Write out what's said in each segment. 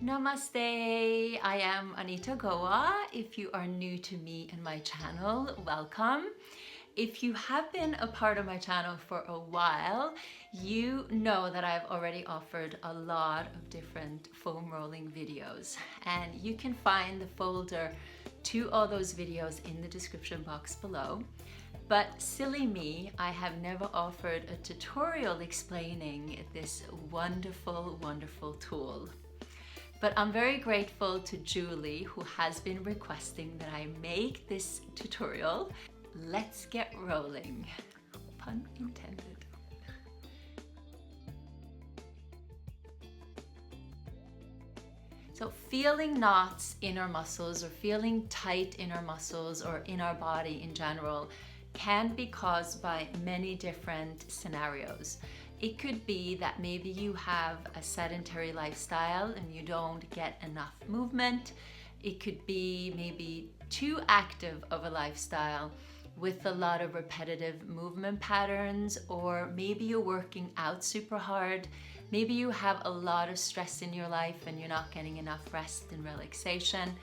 Namaste, I am Anita Goa. If you are new to me and my channel, welcome. If you have been a part of my channel for a while, you know that I've already offered a lot of different foam rolling videos, and you can find the folder to all those videos in the description box below. But silly me, I have never offered a tutorial explaining this wonderful, wonderful tool. But I'm very grateful to Julie, who has been requesting that I make this tutorial. Let's get rolling. Pun intended. So feeling knots in our muscles or feeling tight in our muscles or in our body in general can be caused by many different scenarios. It could be that maybe you have a sedentary lifestyle and you don't get enough movement. It could be maybe too active of a lifestyle with a lot of repetitive movement patterns, or maybe you're working out super hard. Maybe you have a lot of stress in your life and you're not getting enough rest and relaxation.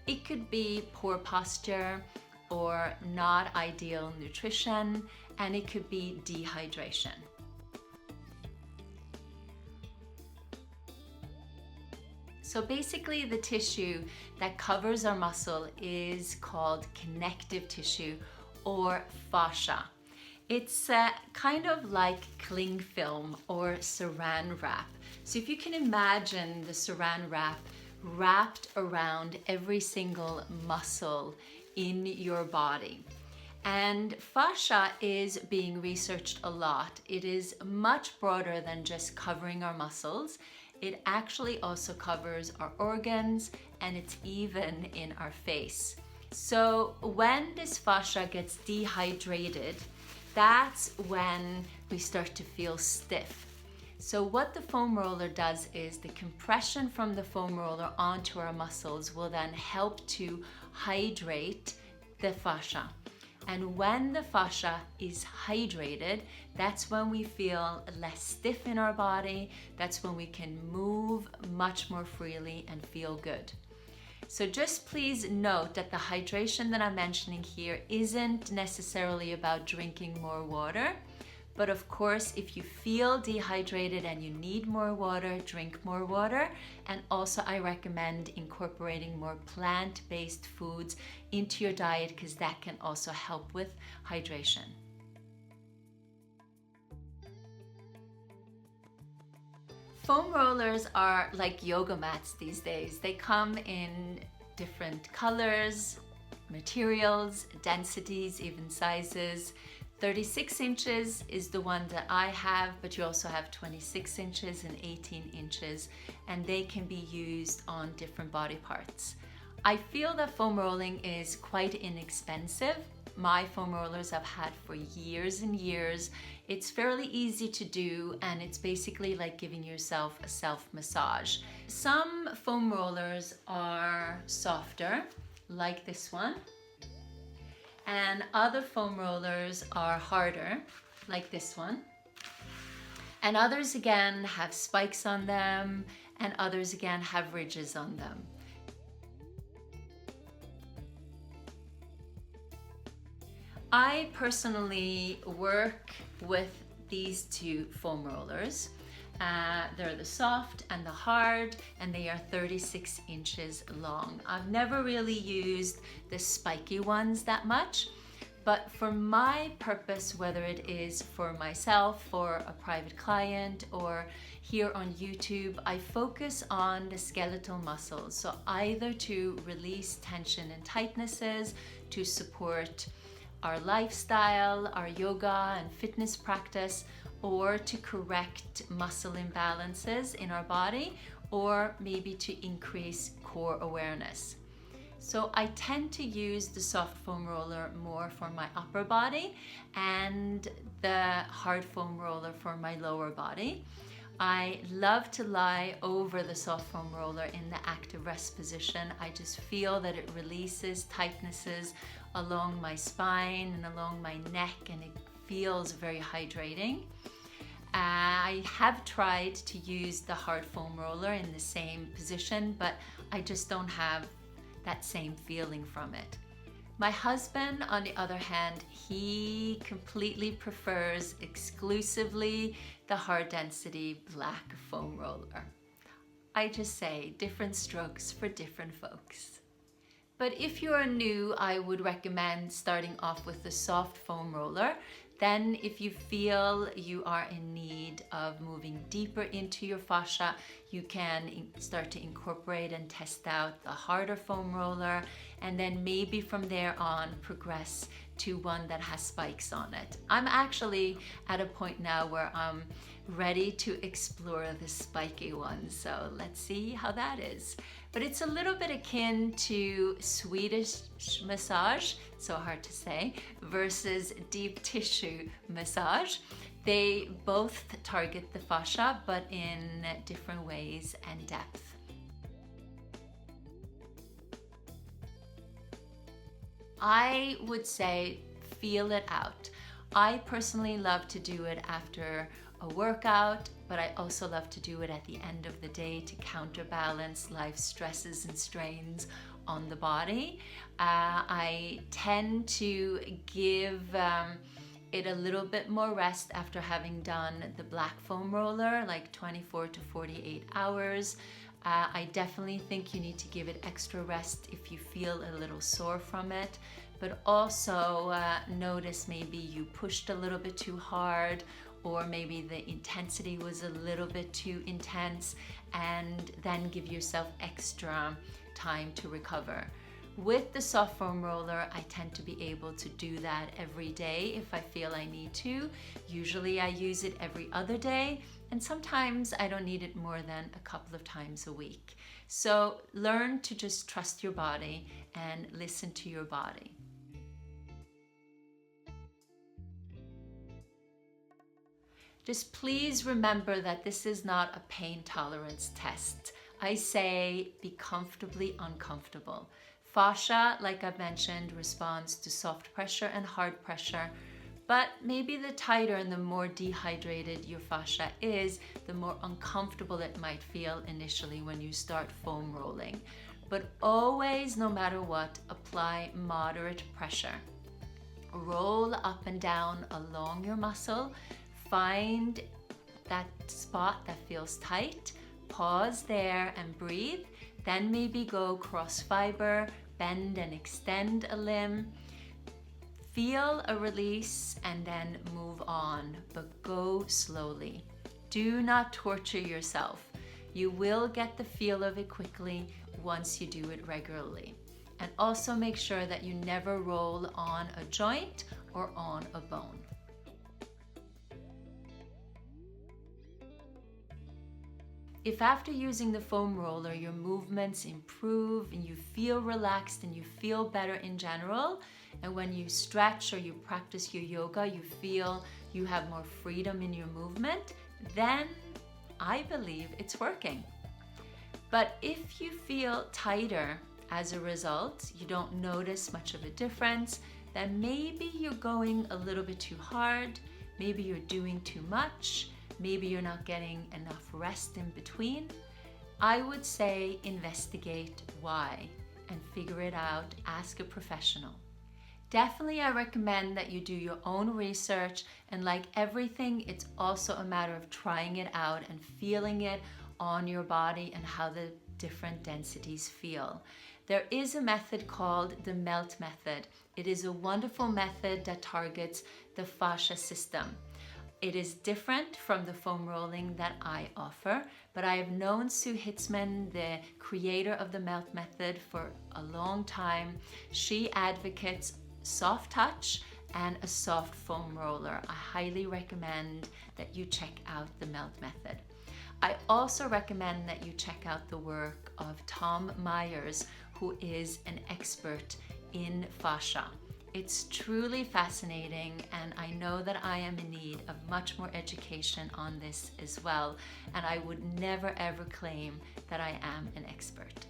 It could be poor posture or not ideal nutrition, and it could be dehydration. So basically the tissue that covers our muscle is called connective tissue or fascia. It's kind of like cling film or saran wrap. So if you can imagine the saran wrap wrapped around every single muscle in your body. And fascia is being researched a lot. It is much broader than just covering our muscles. It actually also covers our organs, and it's even in our face. So when this fascia gets dehydrated, that's when we start to feel stiff. So what the foam roller does is the compression from the foam roller onto our muscles will then help to hydrate the fascia. And when the fascia is hydrated, that's when we feel less stiff in our body. That's when we can move much more freely and feel good. So just please note that the hydration that I'm mentioning here isn't necessarily about drinking more water. But of course, if you feel dehydrated and you need more water, drink more water. And also I recommend incorporating more plant-based foods into your diet, because that can also help with hydration. Foam rollers are like yoga mats these days. They come in different colors, materials, densities, even sizes. 36 inches is the one that I have, but you also have 26 inches and 18 inches, and they can be used on different body parts. I feel that foam rolling is quite inexpensive. My foam rollers I've had for years and years. It's fairly easy to do, and it's basically like giving yourself a self-massage. Some foam rollers are softer, like this one. And other foam rollers are harder, like this one. And others again have spikes on them, and others again have ridges on them. I personally work with these two foam rollers. They're the soft and the hard, and they are 36 inches long. I've never really used the spiky ones that much, but for my purpose, whether it is for myself, for a private client, or here on YouTube, I focus on the skeletal muscles. So either to release tension and tightnesses, to support our lifestyle, our yoga and fitness practice, or to correct muscle imbalances in our body, or maybe to increase core awareness. So I tend to use the soft foam roller more for my upper body and the hard foam roller for my lower body. I love to lie over the soft foam roller in the active rest position. I just feel that it releases tightnesses along my spine and along my neck, and it feels very hydrating. I have tried to use the hard foam roller in the same position, but I just don't have that same feeling from it. My husband, on the other hand, he completely prefers exclusively the hard density black foam roller. I just say different strokes for different folks. But if you're new, I would recommend starting off with the soft foam roller. Then if you feel you are in need of moving deeper into your fascia, you can start to incorporate and test out the harder foam roller, and then maybe from there on progress to one that has spikes on it. I'm actually at a point now where I'm ready to explore the spiky one, so let's see how that is. But it's a little bit akin to Swedish massage, so hard to say, versus deep tissue massage. They both target the fascia, but in different ways and depth. I would say feel it out. I personally love to do it after a workout, but I also love to do it at the end of the day to counterbalance life's stresses and strains on the body. I tend to give it a little bit more rest after having done the black foam roller, like 24 to 48 hours. I definitely think you need to give it extra rest if you feel a little sore from it, but also notice maybe you pushed a little bit too hard, or maybe the intensity was a little bit too intense, and then give yourself extra time to recover. With the soft foam roller, I tend to be able to do that every day if I feel I need to. Usually I use it every other day, and sometimes I don't need it more than a couple of times a week. So learn to just trust your body and listen to your body. Just please remember that this is not a pain tolerance test. I say be comfortably uncomfortable. Fascia, like I've mentioned, responds to soft pressure and hard pressure, but maybe the tighter and the more dehydrated your fascia is, the more uncomfortable it might feel initially when you start foam rolling. But always, no matter what, apply moderate pressure. Roll up and down along your muscle. Find that spot that feels tight, pause there and breathe, then maybe go cross fiber, bend and extend a limb, feel a release and then move on, but go slowly. Do not torture yourself. You will get the feel of it quickly once you do it regularly. And also make sure that you never roll on a joint or on a bone. If after using the foam roller your movements improve and you feel relaxed and you feel better in general, and when you stretch or you practice your yoga you feel you have more freedom in your movement, then I believe it's working. But if you feel tighter as a result, you don't notice much of a difference, then maybe you're going a little bit too hard, maybe you're doing too much, maybe you're not getting enough rest in between. I would say investigate why and figure it out. Ask a professional. Definitely I recommend that you do your own research, and like everything, it's also a matter of trying it out and feeling it on your body and how the different densities feel. There is a method called the melt method. It is a wonderful method that targets the fascia system. It is different from the foam rolling that I offer, but I have known Sue Hitzman, the creator of the melt method, for a long time. She advocates soft touch and a soft foam roller. I highly recommend that you check out the melt method. I also recommend that you check out the work of Tom Myers, who is an expert in fascia. It's truly fascinating, and I know that I am in need of much more education on this as well, and I would never ever claim that I am an expert.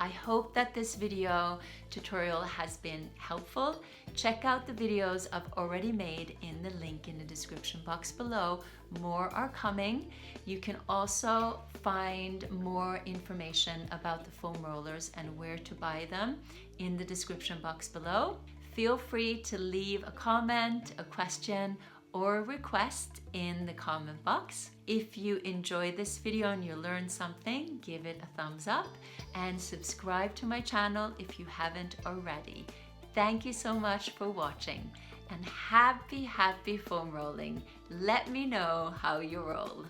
I hope that this video tutorial has been helpful. Check out the videos I've already made in the link in the description box below. More are coming. You can also find more information about the foam rollers and where to buy them in the description box below. Feel free to leave a comment, a question, or a request in the comment box. If you enjoyed this video and you learned something, give it a thumbs up and subscribe to my channel if you haven't already. Thank you so much for watching, and happy foam rolling. Let me know how you roll.